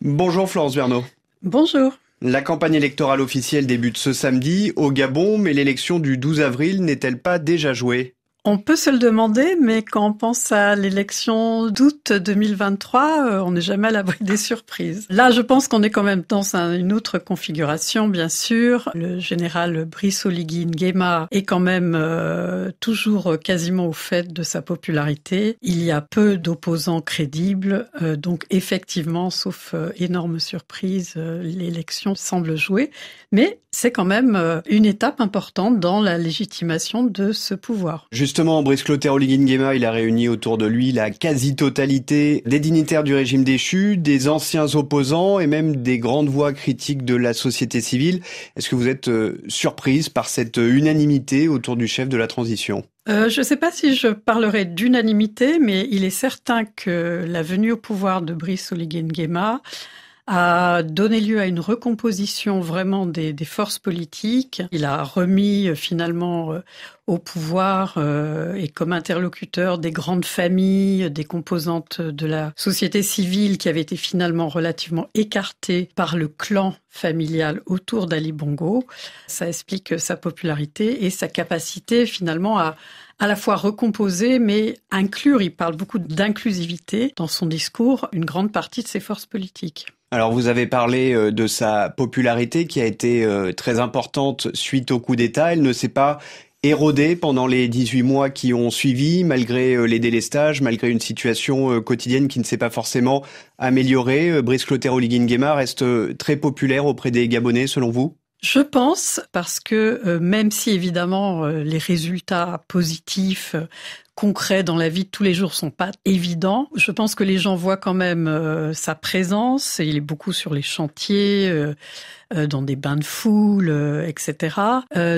Bonjour Florence Berneau. Bonjour. La campagne électorale officielle débute ce samedi au Gabon, mais l'élection du 12 avril n'est-elle pas déjà jouée? On peut se le demander, mais quand on pense à l'élection d'août 2023, on n'est jamais à l'abri des surprises. Là, je pense qu'on est quand même dans une autre configuration, bien sûr. Le général Brice Oligui Nguema est quand même toujours quasiment au fait de sa popularité. Il y a peu d'opposants crédibles, donc effectivement, sauf énorme surprise, l'élection semble jouer. Mais c'est quand même une étape importante dans la légitimation de ce pouvoir. Justement, Brice Oligui Nguema, il a réuni autour de lui la quasi-totalité des dignitaires du régime déchu, des anciens opposants et même des grandes voix critiques de la société civile. Est-ce que vous êtes surprise par cette unanimité autour du chef de la transition ? Je ne sais pas si je parlerai d'unanimité, mais il est certain que la venue au pouvoir de Brice Oligui Nguema a donné lieu à une recomposition vraiment des forces politiques. Il a remis finalement au pouvoir et comme interlocuteur des grandes familles, des composantes de la société civile qui avaient été finalement relativement écartées par le clan familial autour d'Ali Bongo. Ça explique sa popularité et sa capacité finalement à la fois recomposer, mais inclure, il parle beaucoup d'inclusivité dans son discours, une grande partie de ses forces politiques. Alors vous avez parlé de sa popularité qui a été très importante suite au coup d'État. Elle ne s'est pas érodée pendant les 18 mois qui ont suivi, malgré les délestages, malgré une situation quotidienne qui ne s'est pas forcément améliorée. Brice Oligui Nguema reste très populaire auprès des Gabonais, selon vous ? Je pense, parce que même si évidemment les résultats positifs, concrets dans la vie de tous les jours sont pas évidents, je pense que les gens voient quand même sa présence. Il est beaucoup sur les chantiers, dans des bains de foule, etc.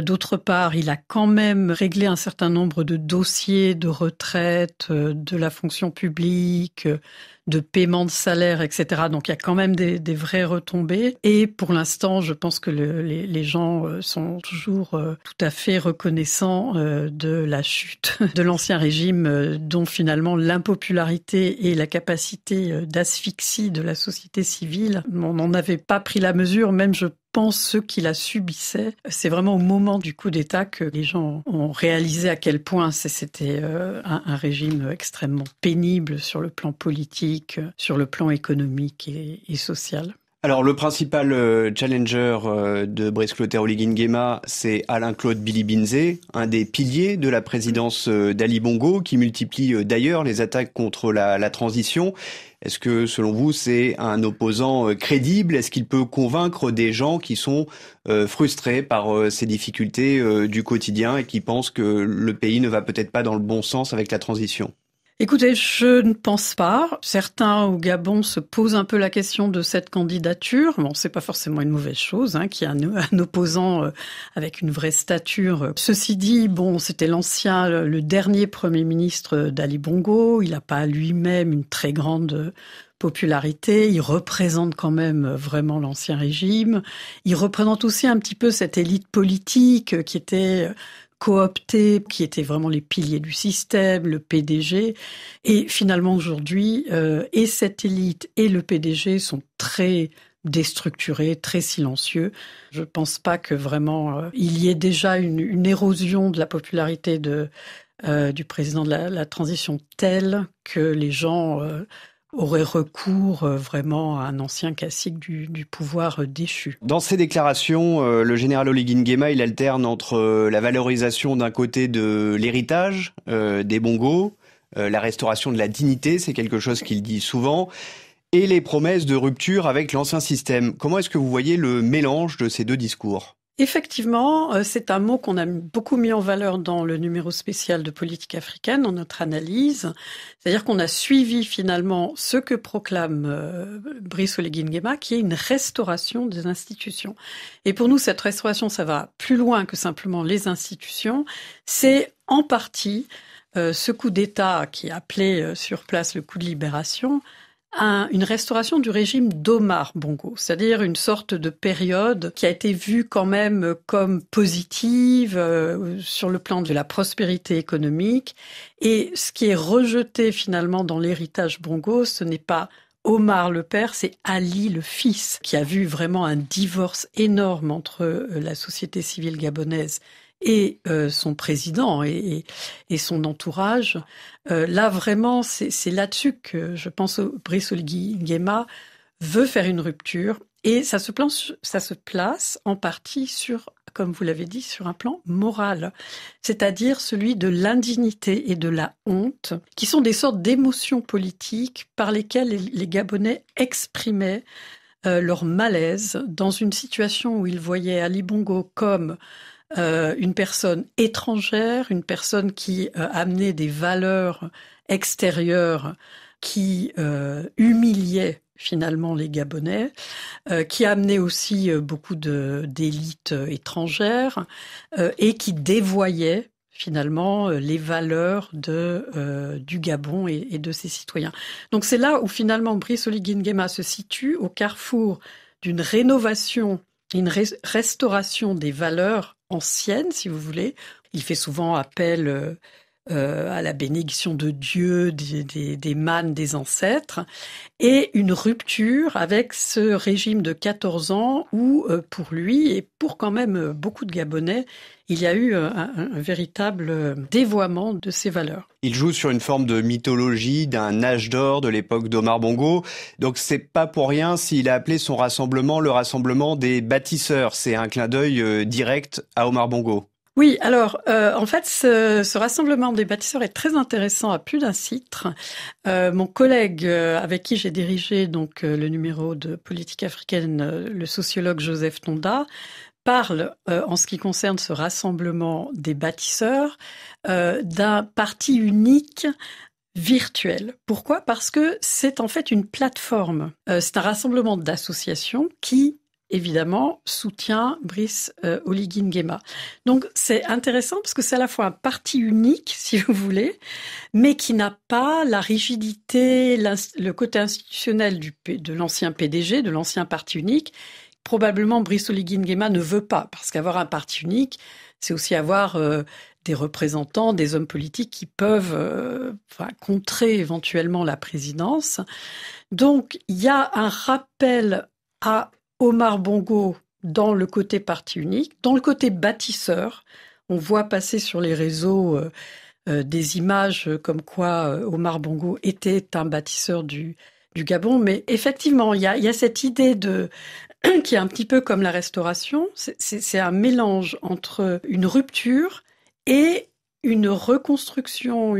D'autre part, il a quand même réglé un certain nombre de dossiers de retraite, de la fonction publique, de paiement de salaire, etc. Donc il y a quand même des vraies retombées. Et pour l'instant, je pense que les gens sont toujours tout à fait reconnaissants de la chute de l'ancien régime, dont finalement l'impopularité et la capacité d'asphyxie de la société civile, on n'en avait pas pris la mesure, même je pense ceux qui la subissaient. C'est vraiment au moment du coup d'État que les gens ont réalisé à quel point c'était un régime extrêmement pénible sur le plan politique, sur le plan économique et social. Alors le principal challenger de Brice Oligui Nguema, c'est Alain-Claude Billy-Binzé, un des piliers de la présidence d'Ali Bongo, qui multiplie d'ailleurs les attaques contre la transition. Est-ce que, selon vous, c'est un opposant crédible ? Est-ce qu'il peut convaincre des gens qui sont frustrés par ces difficultés du quotidien et qui pensent que le pays ne va peut-être pas dans le bon sens avec la transition ? Écoutez, je ne pense pas. Certains au Gabon se posent un peu la question de cette candidature. Bon, c'est pas forcément une mauvaise chose, qu'il y a un opposant avec une vraie stature. Ceci dit, bon, c'était le dernier Premier ministre d'Ali Bongo. Il n'a pas lui-même une très grande popularité. Il représente quand même vraiment l'ancien régime. Il représente aussi un petit peu cette élite politique qui était cooptés, qui étaient vraiment les piliers du système, le PDG. Et finalement, aujourd'hui, et cette élite et le PDG sont très déstructurés, très silencieux. Je ne pense pas que vraiment il y ait déjà une érosion de la popularité du président de la transition telle que les gens aurait recours vraiment à un ancien classique du pouvoir déchu. Dans ses déclarations, le général Oligui Nguema, il alterne entre la valorisation d'un côté de l'héritage des Bongo, la restauration de la dignité, c'est quelque chose qu'il dit souvent, et les promesses de rupture avec l'ancien système. Comment est-ce que vous voyez le mélange de ces deux discours ? Effectivement, c'est un mot qu'on a beaucoup mis en valeur dans le numéro spécial de politique africaine, dans notre analyse. C'est-à-dire qu'on a suivi finalement ce que proclame Brice Oligui Nguema, qui est une restauration des institutions. Et pour nous, cette restauration, ça va plus loin que simplement les institutions. C'est en partie ce coup d'État qui a appelé sur place le coup de libération, une restauration du régime d'Omar Bongo, c'est-à-dire une sorte de période qui a été vue quand même comme positive sur le plan de la prospérité économique. Et ce qui est rejeté finalement dans l'héritage Bongo, ce n'est pas Omar le père, c'est Ali le fils, qui a vu vraiment un divorce énorme entre la société civile gabonaise et son président et son entourage. Là, vraiment, c'est là-dessus que je pense Brice Oligui Nguema veut faire une rupture. Et ça se place en partie sur, comme vous l'avez dit, sur un plan moral, c'est-à-dire celui de l'indignité et de la honte, qui sont des sortes d'émotions politiques par lesquelles les Gabonais exprimaient leur malaise dans une situation où ils voyaient Ali Bongo comme une personne étrangère, une personne qui amenait des valeurs extérieures qui humiliaient finalement les Gabonais, qui amenait aussi beaucoup d'élites étrangères et qui dévoyait finalement les valeurs du Gabon et de ses citoyens. Donc c'est là où finalement Brice Oligui Nguema se situe au carrefour d'une rénovation, une restauration des valeurs anciennes, si vous voulez. Il fait souvent appel à la bénédiction de Dieu, des mânes des ancêtres, et une rupture avec ce régime de 14 ans où, pour lui et pour quand même beaucoup de Gabonais, il y a eu un véritable dévoiement de ces valeurs. Il joue sur une forme de mythologie d'un âge d'or de l'époque d'Omar Bongo. Donc c'est pas pour rien s'il a appelé son rassemblement le rassemblement des bâtisseurs. C'est un clin d'œil direct à Omar Bongo. Oui, alors en fait, ce rassemblement des bâtisseurs est très intéressant à plus d'un titre. Mon collègue avec qui j'ai dirigé donc le numéro de politique africaine, le sociologue Joseph Tonda, parle, en ce qui concerne ce rassemblement des bâtisseurs, d'un parti unique virtuel. Pourquoi ? Parce que c'est en fait une plateforme. C'est un rassemblement d'associations qui évidemment, soutient Brice Oligui Nguema. Donc, c'est intéressant parce que c'est à la fois un parti unique, si vous voulez, mais qui n'a pas la rigidité, le côté institutionnel de l'ancien PDG, de l'ancien parti unique. Probablement, Brice Oligui Nguema ne veut pas, parce qu'avoir un parti unique, c'est aussi avoir des représentants, des hommes politiques qui peuvent contrer éventuellement la présidence. Donc, il y a un rappel à Omar Bongo dans le côté parti unique, dans le côté bâtisseur. On voit passer sur les réseaux des images comme quoi Omar Bongo était un bâtisseur du Gabon. Mais effectivement, il y a cette idée qui est un petit peu comme la restauration. C'est un mélange entre une rupture et une reconstruction,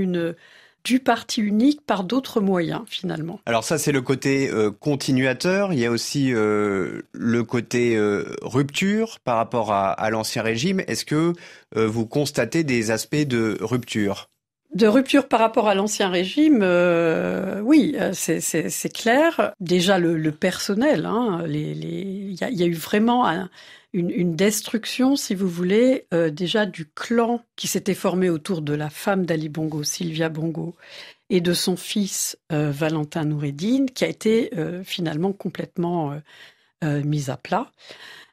du parti unique par d'autres moyens, finalement. Alors ça, c'est le côté continuateur. Il y a aussi le côté rupture par rapport à l'ancien régime. Est-ce que vous constatez des aspects de rupture ? De rupture par rapport à l'ancien régime, oui, c'est clair. Déjà, le personnel, il y a eu vraiment une destruction, si vous voulez, déjà du clan qui s'était formé autour de la femme d'Ali Bongo, Sylvia Bongo, et de son fils Valentin Noureddine, qui a été finalement complètement mis à plat.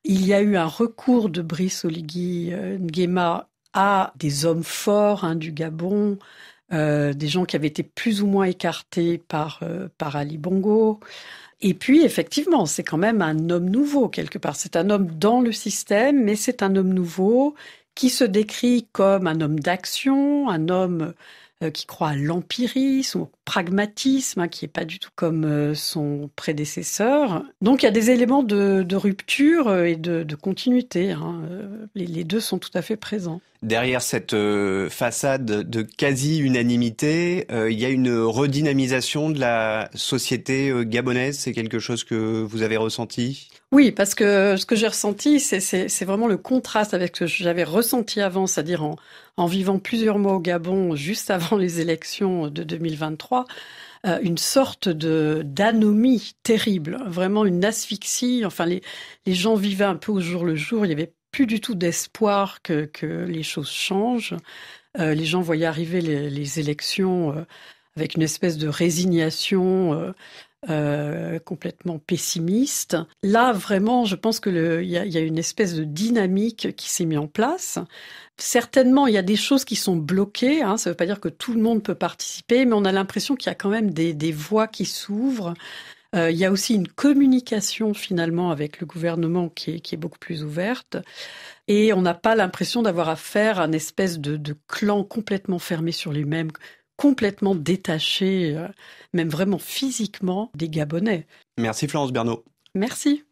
Il y a eu un recours de Brice Oligui Nguema à des hommes forts du Gabon, des gens qui avaient été plus ou moins écartés par Ali Bongo. Et puis, effectivement, c'est quand même un homme nouveau, quelque part. C'est un homme dans le système, mais c'est un homme nouveau qui se décrit comme un homme d'action, un homme qui croit à l'empirisme, au pragmatisme, qui n'est pas du tout comme son prédécesseur. Donc il y a des éléments de rupture et de continuité. Les deux sont tout à fait présents. Derrière cette façade de quasi-unanimité, il y a une redynamisation de la société gabonaise. C'est quelque chose que vous avez ressenti ? Oui, parce que ce que j'ai ressenti, c'est vraiment le contraste avec ce que j'avais ressenti avant, c'est-à-dire en vivant plusieurs mois au Gabon, juste avant les élections de 2023, une sorte d'anomie terrible, vraiment une asphyxie. Enfin, les gens vivaient un peu au jour le jour, il y avait plus du tout d'espoir que les choses changent. Les gens voyaient arriver les élections avec une espèce de résignation complètement pessimiste. Là, vraiment, je pense que il y a une espèce de dynamique qui s'est mise en place. Certainement, il y a des choses qui sont bloquées. Ça ne veut pas dire que tout le monde peut participer, mais on a l'impression qu'il y a quand même des voies qui s'ouvrent. Il y a aussi une communication finalement avec le gouvernement qui est beaucoup plus ouverte. Et on n'a pas l'impression d'avoir affaire à une espèce de clan complètement fermé sur lui-même, complètement détaché, même vraiment physiquement, des Gabonais. Merci Florence Berneau. Merci.